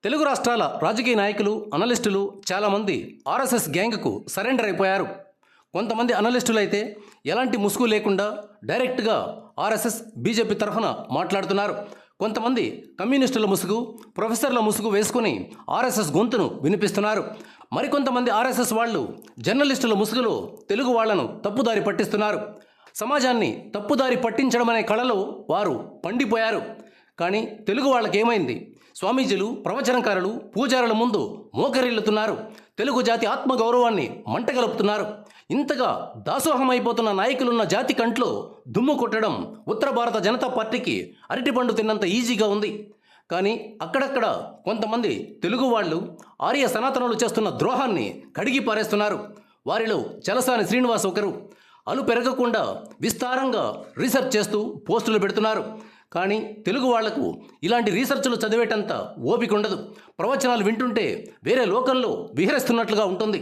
తెలుగు రాష్ట్రాల రాజకీయ నాయకులు అనలిస్టులు చాలామంది ఆర్ఎస్ఎస్ గ్యాంగ్కు సరెండర్ అయిపోయారు. కొంతమంది అనలిస్టులు అయితే ఎలాంటి ముసుగు లేకుండా డైరెక్ట్గా ఆర్ఎస్ఎస్ బీజేపీ తరఫున మాట్లాడుతున్నారు. కొంతమంది కమ్యూనిస్టుల ముసుగు, ప్రొఫెసర్ల ముసుగు వేసుకుని ఆర్ఎస్ఎస్ గొంతును వినిపిస్తున్నారు. మరికొంతమంది ఆర్ఎస్ఎస్ వాళ్ళు జర్నలిస్టుల ముసుగులో తెలుగు వాళ్లను తప్పుదారి పట్టిస్తున్నారు. సమాజాన్ని తప్పుదారి పట్టించడం అనే కళలో వారు పండిపోయారు. కానీ తెలుగు వాళ్ళకి ఏమైంది? స్వామీజీలు, ప్రవచనకారులు, పూజారుల ముందు మోకరిల్లుతున్నారు. తెలుగు జాతి ఆత్మగౌరవాన్ని మంటగలుపుతున్నారు. ఇంతగా దాసోహమైపోతున్న నాయకులున్న జాతి కంట్లో దుమ్ము కొట్టడం ఉత్తర భారత జనతా పార్టీకి అరటిపండు తిన్నంత ఈజీగా ఉంది. కానీ అక్కడక్కడ కొంతమంది తెలుగు వాళ్ళు ఆర్య సనాతనులు చేస్తున్న ద్రోహాన్ని కడిగి పారేస్తున్నారు. వారిలో చలసాని శ్రీనివాస్ ఒకరు. అలు పెరగకుండా విస్తారంగా రీసెర్చ్ చేస్తూ పోస్టులు పెడుతున్నారు. కానీ తెలుగు వాళ్లకు ఇలాంటి రీసెర్చ్లు చదివేటంత ఓపిక ఉండదు. ప్రవచనాలు వింటుంటే వేరే లోకంలో విహరిస్తున్నట్లుగా ఉంటుంది.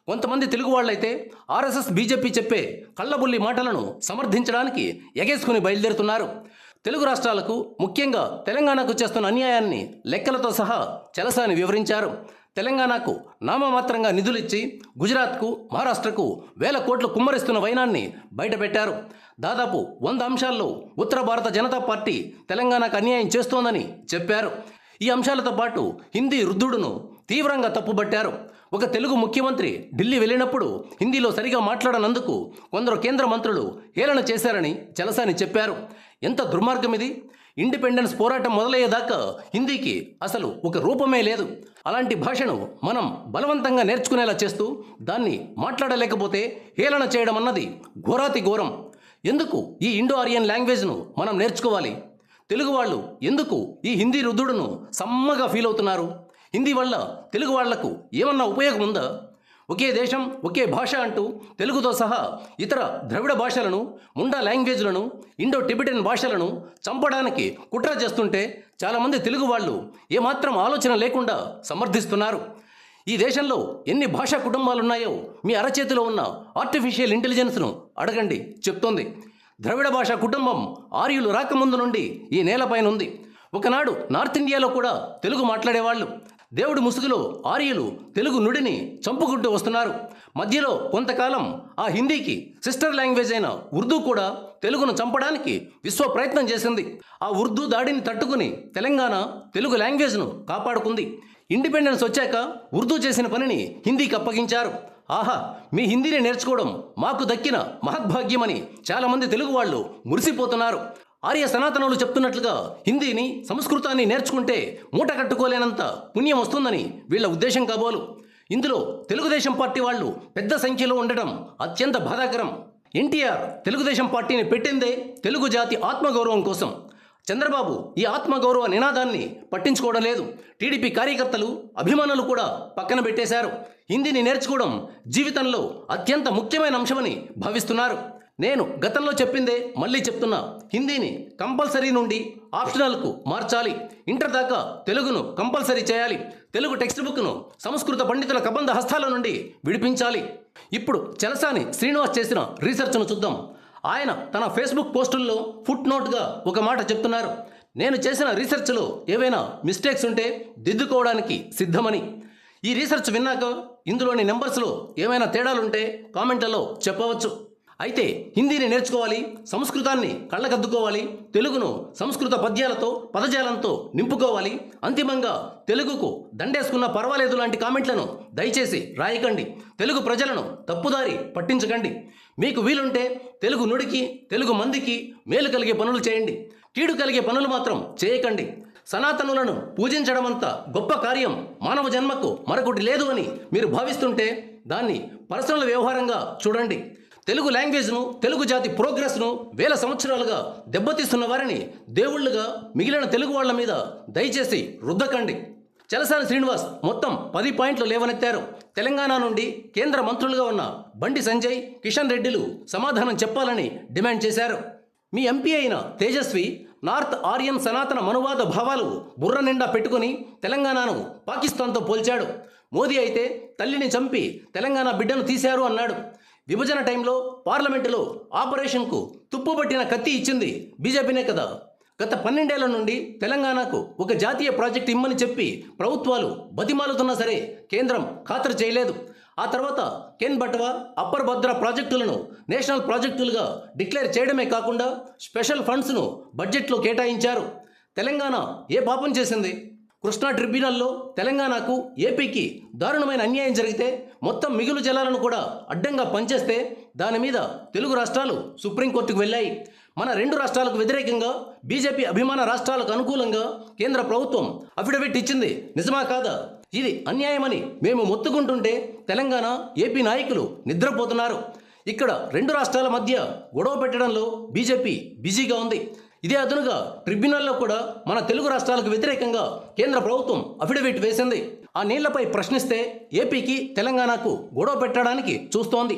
కొంతమంది తెలుగు వాళ్ళైతే ఆర్ఎస్ఎస్ బీజేపీ చెప్పే కళ్ళబుల్లి మాటలను సమర్థించడానికి ఎగేసుకుని బయలుదేరుతున్నారు. తెలుగు రాష్ట్రాలకు, ముఖ్యంగా తెలంగాణకు చేస్తున్న అన్యాయాన్ని లెక్కలతో సహా చలసాని వివరించారు. తెలంగాణకు నామమాత్రంగా నిధులిచ్చి గుజరాత్కు, మహారాష్ట్రకు వేల కోట్లు కుమ్మరిస్తున్న వైనాన్ని బయటపెట్టారు. దాదాపు 100 అంశాల్లో ఉత్తర భారత జనతా పార్టీ తెలంగాణకు అన్యాయం చేస్తోందని చెప్పారు. ఈ అంశాలతో పాటు హిందీ వృద్ధుడును తీవ్రంగా తప్పుబట్టారు. ఒక తెలుగు ముఖ్యమంత్రి ఢిల్లీ వెళ్ళినప్పుడు హిందీలో సరిగా మాట్లాడనందుకు కొందరు కేంద్ర మంత్రులు హేళన చేశారని చలసాని చెప్పారు. ఎంత దుర్మార్గం ఇది! ఇండిపెండెన్స్ పోరాటం మొదలయ్యేదాకా హిందీకి అసలు ఒక రూపమే లేదు. అలాంటి భాషను మనం బలవంతంగా నేర్చుకునేలా చేస్తూ దాన్ని మాట్లాడలేకపోతే హేళన చేయడం అన్నది ఘోరాతి ఘోరం. ఎందుకు ఈ ఇండో ఆరియన్ లాంగ్వేజ్ను మనం నేర్చుకోవాలి? తెలుగు వాళ్ళు ఎందుకు ఈ హిందీ రుద్దుడును సమ్మగా ఫీల్ అవుతున్నారు? హిందీ వల్ల తెలుగు వాళ్లకు ఏమన్నా ఉపయోగం ఉందా? ఒకే దేశం, ఒకే భాష అంటూ తెలుగుతో సహా ఇతర ద్రవిడ భాషలను, ముండా లాంగ్వేజ్లను, ఇండో టిబెటన్ భాషలను చంపడానికి కుట్ర చేస్తుంటే చాలామంది తెలుగు వాళ్ళు ఏమాత్రం ఆలోచన లేకుండా సమర్థిస్తున్నారు. ఈ దేశంలో ఎన్ని భాషా కుటుంబాలున్నాయో మీ అరచేతిలో ఉన్న ఆర్టిఫిషియల్ ఇంటెలిజెన్స్ను అడగండి, చెప్తోంది. ద్రవిడ భాషా కుటుంబం ఆర్యులు రాకముందు నుండి ఈ నేలపైన ఉంది. ఒకనాడు నార్త్ ఇండియాలో కూడా తెలుగు మాట్లాడేవాళ్ళు. దేవుడి ముసుగులో ఆర్యులు తెలుగు నుడిని చంపుకుంటూ వస్తున్నారు. మధ్యలో కొంతకాలం ఆ హిందీకి సిస్టర్ లాంగ్వేజ్ అయిన ఉర్దూ కూడా తెలుగును చంపడానికి విశ్వ ప్రయత్నం చేసింది. ఆ ఉర్దూ దాడిని తట్టుకుని తెలంగాణ తెలుగు లాంగ్వేజ్ను కాపాడుకుంది. ఇండిపెండెన్స్ వచ్చాక ఉర్దూ చేసిన పనిని హిందీకి అప్పగించారు. ఆహా, మీ హిందీని నేర్చుకోవడం మాకు దక్కిన మహద్భాగ్యమని చాలామంది తెలుగు వాళ్ళు మురిసిపోతున్నారు. ఆర్య సనాతనులు చెప్తున్నట్లుగా హిందీని, సంస్కృతాన్ని నేర్చుకుంటే మూట కట్టుకోలేనంత పుణ్యం వస్తుందని వీళ్ళ ఉద్దేశం కాబోలు. ఇందులో తెలుగుదేశం పార్టీ వాళ్ళు పెద్ద సంఖ్యలో ఉండటం అత్యంత బాధాకరం. ఎన్టీఆర్ తెలుగుదేశం పార్టీని పెట్టిందే తెలుగు జాతి ఆత్మగౌరవం కోసం. చంద్రబాబు ఈ ఆత్మగౌరవ నినాదాన్ని పట్టించుకోవడం లేదు. టీడీపీ కార్యకర్తలు, అభిమానులు కూడా పక్కన పెట్టేశారు. హిందీని నేర్చుకోవడం జీవితంలో అత్యంత ముఖ్యమైన అంశమని భావిస్తున్నారు. నేను గతంలో చెప్పిందే మళ్ళీ చెప్తున్నా. హిందీని కంపల్సరీ నుండి ఆప్షనల్కు మార్చాలి. ఇంటర్ దాకా తెలుగును కంపల్సరీ చేయాలి. తెలుగు టెక్స్ట్ బుక్ను సంస్కృత పండితుల కబంధ హస్తాల నుండి విడిపించాలి. ఇప్పుడు చలసాని శ్రీనివాస్ చేసిన రీసెర్చ్ను చూద్దాం. ఆయన తన ఫేస్బుక్ పోస్టుల్లో ఫుట్ నోట్గా ఒక మాట చెప్తున్నారు. నేను చేసిన రీసెర్చ్లో ఏవైనా మిస్టేక్స్ ఉంటే దిద్దుకోవడానికి సిద్ధమని. ఈ రీసెర్చ్ విన్నాక ఇందులోని నెంబర్స్లో ఏమైనా తేడాలుంటే కామెంట్లలో చెప్పవచ్చు. అయితే హిందీని నేర్చుకోవాలి, సంస్కృతాన్ని కళ్ళకద్దుకోవాలి, తెలుగును సంస్కృత పద్యాలతో, పదజాలంతో నింపుకోవాలి. అంతిమంగా తెలుగుకు దండేసుకున్న పర్వాలేదు లాంటి కామెంట్లను దయచేసి రాయకండి. తెలుగు ప్రజలను తప్పుదారి పట్టించకండి. మీకు వీలుంటే తెలుగు నుడికి, తెలుగు మందికి మేలు కలిగే పనులు చేయండి. కీడు కలిగే పనులు మాత్రం చేయకండి. సనాతనులను పూజించడమంత గొప్ప కార్యం మానవ జన్మకు మరొకటి లేదు అని మీరు భావిస్తుంటే దాన్ని పర్సనల్ వ్యవహారంగా చూడండి. తెలుగు లాంగ్వేజ్ను, తెలుగు జాతి ప్రోగ్రెస్ను వేల సంవత్సరాలుగా దెబ్బతీస్తున్న వారిని దేవుళ్లుగా మిగిలిన తెలుగు వాళ్ల మీద దయచేసి రుద్దకండి. చలసాని శ్రీనివాస్ మొత్తం 10 పాయింట్లు లేవనెత్తారు. తెలంగాణ నుండి కేంద్ర మంత్రులుగా ఉన్న బండి సంజయ్, కిషన్ రెడ్డిలు సమాధానం చెప్పాలని డిమాండ్ చేశారు. మీ ఎంపీ అయిన తేజస్వి నార్త్ ఆరియన్ సనాతన మనువాద భావాలు బుర్ర నిండా పెట్టుకుని తెలంగాణను పాకిస్తాన్తో పోల్చాడు. మోదీ అయితే తల్లిని చంపి తెలంగాణ బిడ్డను తీశారు అన్నాడు. విభజన టైంలో పార్లమెంటులో ఆపరేషన్కు తుప్పుపట్టిన కత్తి ఇచ్చింది బీజేపీనే కదా. గత 12 ఏళ్ల నుండి తెలంగాణకు ఒక జాతీయ ప్రాజెక్టు ఇమ్మని చెప్పి ప్రభుత్వాలు బతిమాలుతున్నా సరే కేంద్రం ఖాతరు చేయలేదు. ఆ తర్వాత కెన్ బట్వా, అప్పర్ భద్ర ప్రాజెక్టులను నేషనల్ ప్రాజెక్టులుగా డిక్లేర్ చేయడమే కాకుండా స్పెషల్ ఫండ్స్ను బడ్జెట్లో కేటాయించారు. తెలంగాణ ఏ పాపం చేసింది? కృష్ణా ట్రిబ్యునల్లో తెలంగాణకు, ఏపీకి దారుణమైన అన్యాయం జరిగితే మొత్తం మిగులు జలాలను కూడా అడ్డంగా పనిచేస్తే దాని మీద తెలుగు రాష్ట్రాలు సుప్రీంకోర్టుకు వెళ్ళాయి. మన 2 రాష్ట్రాలకు వ్యతిరేకంగా బీజేపీ అభిమాన రాష్ట్రాలకు అనుకూలంగా కేంద్ర ప్రభుత్వం అఫిడవిట్ ఇచ్చింది. నిజమా కాదా? ఇది అన్యాయమని మేము మొత్తుకుంటుంటే తెలంగాణ, ఏపీ నాయకులు నిద్రపోతున్నారు. ఇక్కడ 2 రాష్ట్రాల మధ్య గొడవ పెట్టడంలో బీజేపీ బిజీగా ఉంది. ఇదే అదునుగా ట్రిబ్యునల్లో కూడా మన తెలుగు రాష్ట్రాలకు వ్యతిరేకంగా కేంద్ర ప్రభుత్వం అఫిడవిట్ వేసింది. ఆ నీళ్లపై ప్రశ్నిస్తే ఏపీకి, తెలంగాణకు గొడవ పెట్టడానికి చూస్తోంది.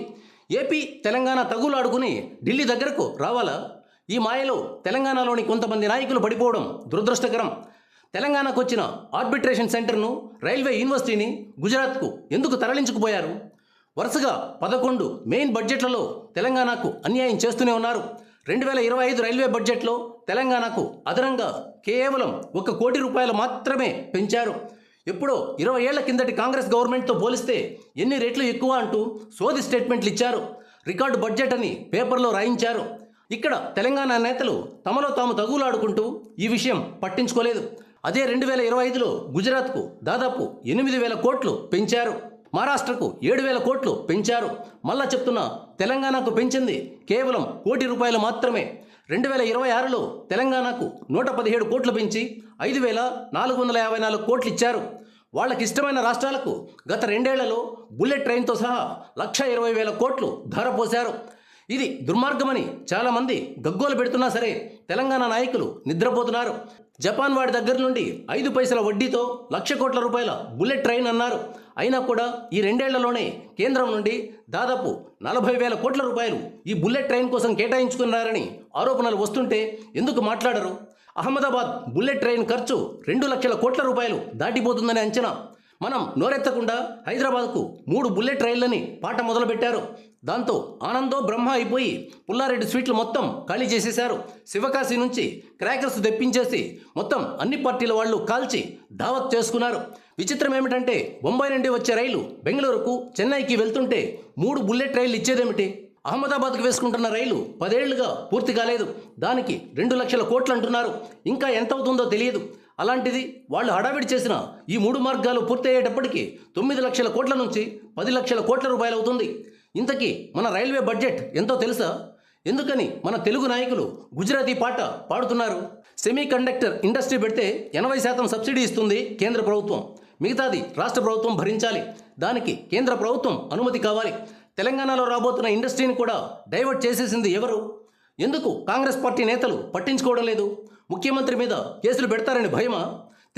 ఏపీ, తెలంగాణ తగులాడుకుని ఢిల్లీ దగ్గరకు రావాలా? ఈ మాయలో తెలంగాణలోని కొంతమంది నాయకులు పడిపోవడం దురదృష్టకరం. తెలంగాణకు వచ్చిన ఆర్బిట్రేషన్ సెంటర్ను, రైల్వే యూనివర్సిటీని గుజరాత్కు ఎందుకు తరలించుకుపోయారు? వరుసగా 11 మెయిన్ బడ్జెట్లలో తెలంగాణకు అన్యాయం చేస్తూనే ఉన్నారు. 2025 రైల్వే బడ్జెట్లో తెలంగాణకు అదనంగా కేవలం 1 కోటి రూపాయలు మాత్రమే పెంచారు. ఎప్పుడో 20 ఏళ్ల కిందటి కాంగ్రెస్ గవర్నమెంట్తో పోలిస్తే ఎన్ని రెట్లు ఎక్కువ అంటూ సోది స్టేట్మెంట్లు ఇచ్చారు. రికార్డు బడ్జెట్ అని పేపర్లో రాయించారు. ఇక్కడ తెలంగాణ నేతలు తమలో తాము తగులాడుకుంటూ ఈ విషయం పట్టించుకోలేదు. అదే 2025లో గుజరాత్కు దాదాపు 8,000 కోట్లు పెంచారు. మహారాష్ట్రకు 7,000 కోట్లు పెంచారు. మళ్ళా చెప్తున్నా, తెలంగాణకు పెంచింది కేవలం 1 కోటి రూపాయలు మాత్రమే. 2026లో తెలంగాణకు 117 కోట్లు పెంచి 5,454 కోట్లు ఇచ్చారు. వాళ్ళకి ఇష్టమైన రాష్ట్రాలకు గత 2 ఏళ్లలో బుల్లెట్ ట్రైన్తో సహా 1,20,000 కోట్లు ధారపోశారు. ఇది దుర్మార్గమని చాలామంది గగ్గోలు పెడుతున్నా సరే తెలంగాణ నాయకులు నిద్రపోతున్నారు. జపాన్ వాడి దగ్గర నుండి 5 పైసల వడ్డీతో 1,00,000 కోట్ల రూపాయల బుల్లెట్ ట్రైన్ అన్నారు. అయినా కూడా ఈ 2 ఏళ్లలోనే కేంద్రం నుండి దాదాపు 40,000 కోట్ల రూపాయలు ఈ బుల్లెట్ ట్రైన్ కోసం కేటాయించుకున్నారని ఆరోపణలు వస్తుంటే ఎందుకు మాట్లాడరు? అహ్మదాబాద్ బుల్లెట్ ట్రైన్ ఖర్చు 2 లక్షల కోట్ల రూపాయలు దాటిపోతుందని అంచనా. మనం నోరెత్తకుండా హైదరాబాద్కు 3 బుల్లెట్ రైళ్లని పాట మొదలుపెట్టారు. దాంతో ఆనందో బ్రహ్మ అయిపోయి పుల్లారెడ్డి స్వీట్లు మొత్తం ఖాళీ చేసేశారు. శివకాశి నుంచి క్రాకర్స్ తెప్పించేసి మొత్తం అన్ని పార్టీల వాళ్ళు కాల్చి దావత్ చేసుకున్నారు. విచిత్రం ఏమిటంటే బొంబాయి నుండి వచ్చే రైలు బెంగళూరుకు, చెన్నైకి వెళ్తుంటే 3 బుల్లెట్ రైళ్లు ఇచ్చేదేమిటి? అహ్మదాబాద్కు వేసుకుంటున్న రైలు 10 ఏళ్లుగా పూర్తి కాలేదు. దానికి 2 లక్షల కోట్లు అంటున్నారు. ఇంకా ఎంత అవుతుందో తెలియదు. అలాంటిది వాళ్ళు హడావిడి చేసిన ఈ 3 మార్గాలు పూర్తయ్యేటప్పటికి 9 లక్షల కోట్ల నుంచి 10 లక్షల కోట్ల రూపాయలు అవుతుంది. ఇంతకీ మన రైల్వే బడ్జెట్ ఎంతో తెలుసా? ఎందుకని మన తెలుగు నాయకులు గుజరాతీ పాట పాడుతున్నారు? సెమీ కండక్టర్ ఇండస్ట్రీ పెడితే 80% సబ్సిడీ ఇస్తుంది కేంద్ర ప్రభుత్వం. మిగతాది రాష్ట్ర ప్రభుత్వం భరించాలి. దానికి కేంద్ర ప్రభుత్వం అనుమతి కావాలి. తెలంగాణలో రాబోతున్న ఇండస్ట్రీని కూడా డైవర్ట్ చేసేసింది ఎవరు? ఎందుకు కాంగ్రెస్ పార్టీ నేతలు పట్టించుకోవడం లేదు? ముఖ్యమంత్రి మీద కేసులు పెడతారని భయమా?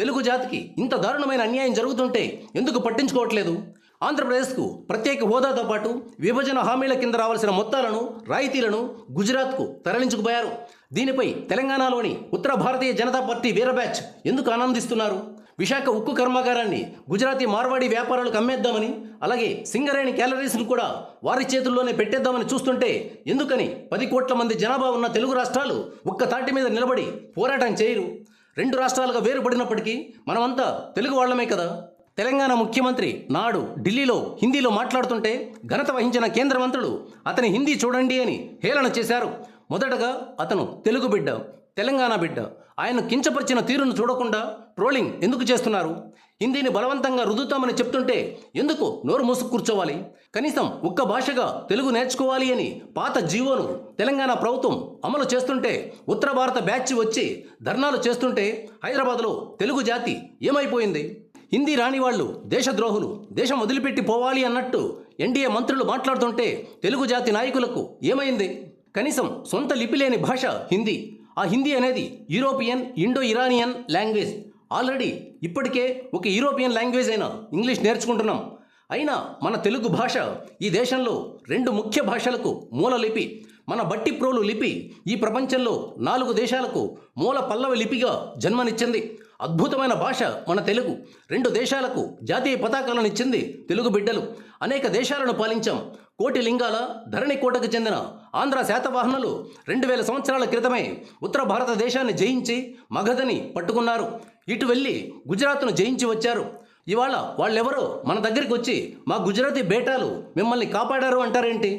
తెలుగు జాతికి ఇంత దారుణమైన అన్యాయం జరుగుతుంటే ఎందుకు పట్టించుకోవట్లేదు? ఆంధ్రప్రదేశ్కు ప్రత్యేక హోదాతో పాటు విభజన హామీల కింద రావాల్సిన మొత్తాలను, రాయితీలను గుజరాత్కు తరలించుకుపోయారు. దీనిపై తెలంగాణలోని ఉత్తర భారతీయ జనతా పార్టీ వీర బ్యాచ్ ఎందుకు ఆనందిస్తున్నారు? విశాఖ ఉక్కు కర్మాగారాన్ని గుజరాతీ మార్వాడి వ్యాపారాలకు అమ్మేద్దామని, అలాగే సింగరేణి క్యాలరీస్ను కూడా వారి చేతుల్లోనే పెట్టేద్దామని చూస్తుంటే ఎందుకని 10 కోట్ల మంది జనాభా ఉన్న తెలుగు రాష్ట్రాలు ఒక్క తాటి మీద నిలబడి పోరాటం చేయరు? 2 రాష్ట్రాలుగా వేరుపడినప్పటికీ మనమంతా తెలుగు వాళ్ళమే కదా. తెలంగాణ ముఖ్యమంత్రి నాడు ఢిల్లీలో హిందీలో మాట్లాడుతుంటే ఘనత వహించిన కేంద్ర మంత్రులు అతని హిందీ చూడండి అని హేళన చేశారు. మొదటగా అతను తెలుగు బిడ్డ, తెలంగాణ బిడ్డ. ఆయన కించపరిచిన తీరును చూడకుండా ట్రోలింగ్ ఎందుకు చేస్తున్నారు? హిందీని బలవంతంగా రుద్దుతామని చెప్తుంటే ఎందుకు నోరు మూసుకు కూర్చోవాలి? కనీసం ఒక్క భాషగా తెలుగు నేర్చుకోవాలి అని పాత జీవోను తెలంగాణ ప్రభుత్వం అమలు చేస్తుంటే ఉత్తర భారత బ్యాచ్ వచ్చి ధర్నాలు చేస్తుంటే హైదరాబాద్లో తెలుగు జాతి ఏమైపోయింది? హిందీ రాని వాళ్ళు దేశద్రోహులు, దేశం వదిలిపెట్టి పోవాలి అన్నట్టు ఎన్డీఏ మంత్రులు మాట్లాడుతుంటే తెలుగు జాతి నాయకులకు ఏమైంది? కనీసం సొంత లిపి లేని భాష హిందీ. ఆ హిందీ అనేది European, Indo Iranian language. Already ఇప్పటికే ఒక యూరోపియన్ లాంగ్వేజ్ అయిన ఇంగ్లీష్ నేర్చుకుంటున్నాం. అయినా మన తెలుగు భాష ఈ దేశంలో 2 ముఖ్య భాషలకు మూల లిపి. మన బట్టిప్రోలు లిపి ఈ ప్రపంచంలో 4 దేశాలకు మూల పల్లవి లిపిగా జన్మనిచ్చింది. అద్భుతమైన భాష మన తెలుగు. 2 దేశాలకు జాతీయ పతాకాలను ఇచ్చింది తెలుగు బిడ్డలు. అనేక దేశాలను పాలించాం. కోటి లింగాల ధరణి కోటకు చెందిన ఆంధ్ర శాతవాహనులు 2000 సంవత్సరాల క్రితమే ఉత్తర భారతదేశాన్ని జయించి మగధని పట్టుకున్నారు. ఇటు వెళ్ళి గుజరాత్ను జయించి వచ్చారు. ఇవాళ వాళ్ళెవరో మన దగ్గరికి వచ్చి మా గుజరాతీ బేటాలు మిమ్మల్ని కాపాడారు అంటారేంటి?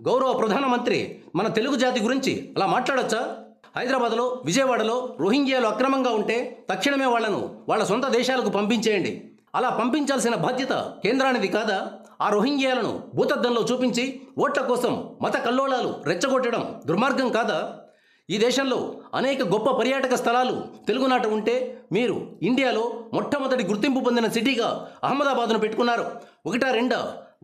గౌరవ ప్రధానమంత్రి మన తెలుగు జాతి గురించి అలా మాట్లాడొచ్చా? హైదరాబాద్లో, విజయవాడలో రోహింగ్యాలు అక్రమంగా ఉంటే తక్షణమే వాళ్లను వాళ్ళ సొంత దేశాలకు పంపించేయండి. అలా పంపించాల్సిన బాధ్యత కేంద్రానిది కాదా? ఆ రోహింగ్యాలను భూతద్దంలో చూపించి ఓట్ల కోసం మత కల్లోలాలు రెచ్చగొట్టడం దుర్మార్గం కాదా? ఈ దేశంలో అనేక గొప్ప పర్యాటక స్థలాలు తెలుగునాట ఉంటే మీరు ఇండియాలో మొట్టమొదటి గుర్తింపు పొందిన సిటీగా అహ్మదాబాద్ను పెట్టుకున్నారు. ఒకటా రెండా?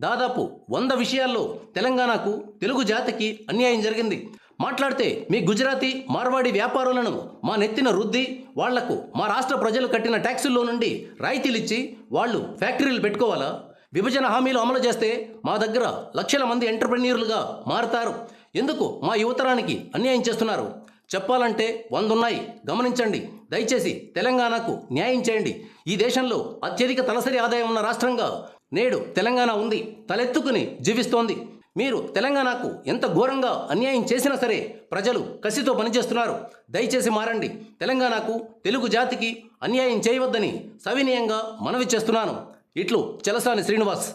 దాదాపు 100 విషయాల్లో తెలంగాణకు, తెలుగు జాతికి అన్యాయం జరిగింది. మాట్లాడితే మీ గుజరాతీ, మార్వాడి వ్యాపారులను మా నెత్తిన రుద్ది వాళ్లకు మా రాష్ట్ర ప్రజలు కట్టిన ట్యాక్సుల్లో నుండి రాయితీలిచ్చి వాళ్ళు ఫ్యాక్టరీలు పెట్టుకోవాలా? విభజన హామీలు అమలు చేస్తే మా దగ్గర లక్షల మంది ఎంటర్ప్రెన్యూర్లుగా మారుతారు. ఎందుకు మా యువతరానికి అన్యాయం చేస్తున్నారు? చెప్పాలంటే 100 ఉన్నాయి, గమనించండి. దయచేసి తెలంగాణకు న్యాయం చేయండి. ఈ దేశంలో అత్యధిక తలసరి ఆదాయం ఉన్న రాష్ట్రంగా నేడు తెలంగాణ ఉంది, తలెత్తుకుని జీవిస్తోంది. మీరు తెలంగాణకు ఎంత ఘోరంగా అన్యాయం చేసినా సరే ప్రజలు కసితో పనిచేస్తున్నారు. దయచేసి మారండి. తెలంగాణకు, తెలుగు జాతికి అన్యాయం చేయవద్దని సవినయంగా మనవి చేస్తున్నాను. ఇట్లు చలసాని శ్రీనివాస్.